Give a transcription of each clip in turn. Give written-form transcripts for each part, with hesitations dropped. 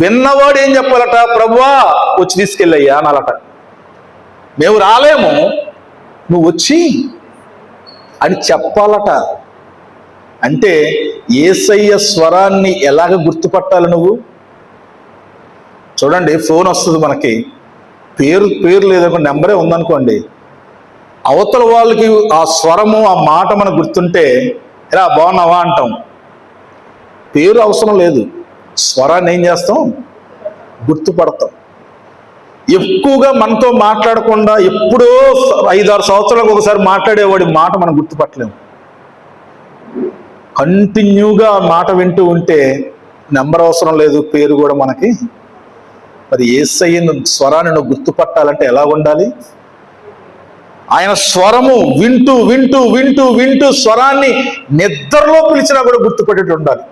విన్నవాడు ఏం చెప్పాలట? ప్రభువా వచ్చి తీసుకెళ్ళయ్యా అనాలట. మేము రాలేము, నువ్వు వచ్చి అని చెప్పాలట. అంటే యేసయ్య స్వరాన్ని ఎలాగ గుర్తుపట్టాలి నువ్వు? చూడండి, ఫోన్ వస్తుంది మనకి, పేరు లేదనుకో, నెంబరే ఉందనుకోండి, అవతల వాళ్ళకి ఆ స్వరము ఆ మాట మనకు గుర్తుంటే ఇలా బాగున్నావా అంటాం. పేరు అవసరం లేదు, స్వరాన్ని ఏం చేస్తాం? గుర్తుపడతాం. ఎక్కువగా మనతో మాట్లాడకుండా ఎప్పుడో 5-6 సంవత్సరాలకు ఒకసారి మాట్లాడేవాడి మాట మనం గుర్తుపట్టలేము. కంటిన్యూగా మాట వింటూ ఉంటే నెంబర్ అవసరం లేదు, పేరు కూడా మనకి. మరి యేసయ్య స్వరాన్ని నువ్వు గుర్తుపట్టాలంటే ఎలా ఉండాలి? ఆయన స్వరము వింటూ వింటూ వింటూ వింటూ స్వరాన్ని నిద్రలో పిలిచినా కూడా గుర్తుపట్టేట్టు ఉండాలి.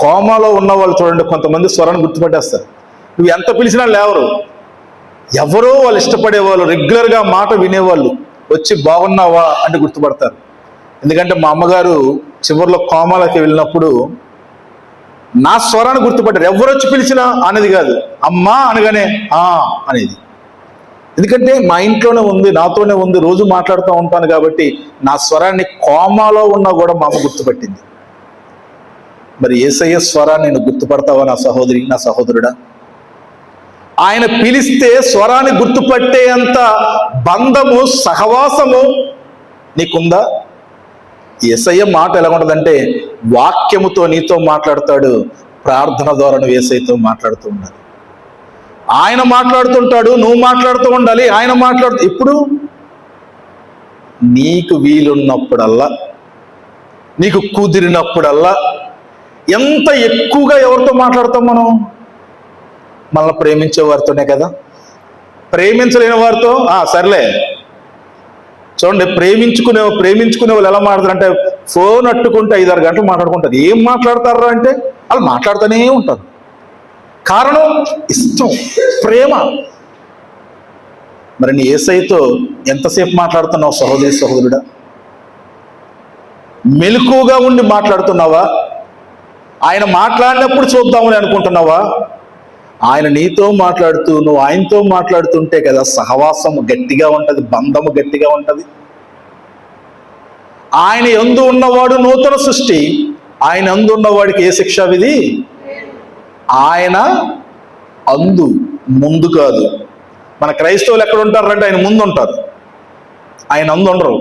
కోమాలో ఉన్న వాళ్ళు చూడండి, కొంతమంది స్వరాన్ని గుర్తుపట్టేస్తారు. నువ్వు ఎంత పిలిచినా లేవరు. ఎవరో వాళ్ళు ఇష్టపడేవాళ్ళు, రెగ్యులర్గా మాట వినేవాళ్ళు వచ్చి బాగున్నావా అంటే గుర్తుపడతారు. ఎందుకంటే మా అమ్మగారు చివరిలో కోమాలకి వెళ్ళినప్పుడు నా స్వరాన్ని గుర్తుపట్టారు. ఎవరు వచ్చి పిలిచినా అనేది కాదు, అమ్మా అనగానే అనేది. ఎందుకంటే మా ఇంట్లోనే ఉంది, నాతోనే ఉంది, రోజు మాట్లాడుతూ ఉంటాను కాబట్టి నా స్వరాన్ని కోమాలో ఉన్నా కూడా మా అమ్మ గుర్తుపట్టింది. మరి యేసయ్య స్వరాన్ని నేను గుర్తుపడతావా నా సహోదరి, నా సహోదరుడా? ఆయన పిలిస్తే స్వరాన్ని గుర్తుపట్టే అంత బంధము, సహవాసము నీకుందా? యేసయ్య మాట ఎలా ఉంటుందంటే వాక్యముతో నీతో మాట్లాడతాడు, ప్రార్థన ద్వారా నువ్వు యేసయ్యతో మాట్లాడుతూ ఉండాలి. ఆయన మాట్లాడుతుంటాడు, నువ్వు మాట్లాడుతూ ఉండాలి. ఆయన ఎప్పుడు? నీకు వీలున్నప్పుడల్లా, నీకు కుదిరినప్పుడల్లా. ఎంత ఎక్కువగా ఎవరితో మాట్లాడతాం మనం? మనల్ని ప్రేమించే వారితోనే కదా. ప్రేమించలేని వారితో సర్లే. చూడండి, ప్రేమించుకునే వాళ్ళు ఎలా మాట్లాడతారంటే ఫోన్ అట్టుకుంటే 5-6 గంటలు మాట్లాడుకుంటారు. ఏం మాట్లాడతారా అంటే వాళ్ళు మాట్లాడుతూనే ఉంటారు. కారణం ఇష్టం, ప్రేమ. మరి నీ యేసయ్యతో ఎంతసేపు మాట్లాడుతున్నావు సహోదరి, సహోదరుడా? మెలకువగా ఉండి మాట్లాడుతున్నావా? ఆయన మాట్లాడినప్పుడు చూద్దామని అనుకుంటున్నావా? ఆయన నీతో మాట్లాడుతూ నువ్వు ఆయనతో మాట్లాడుతుంటే కదా సహవాసము గట్టిగా ఉంటుంది, బంధము గట్టిగా ఉంటుంది. ఆయన యందు ఉన్నవాడు నూతన సృష్టి. ఆయన యందు ఉన్నవాడికి ఏ శిక్షా విధి? ఆయన అందు, ముందు కాదు. మన క్రైస్తవులు ఎక్కడ ఉంటారంటే ఆయన ముందు ఉంటారు, ఆయన అందు ఉండరు.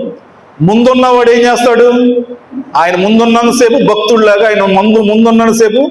ముందున్నవాడు ఏం చేస్తాడు? ఆయన ముందున్నంతసేపు భక్తుడిలాగా, ఆయన ముందున్నంతసేపు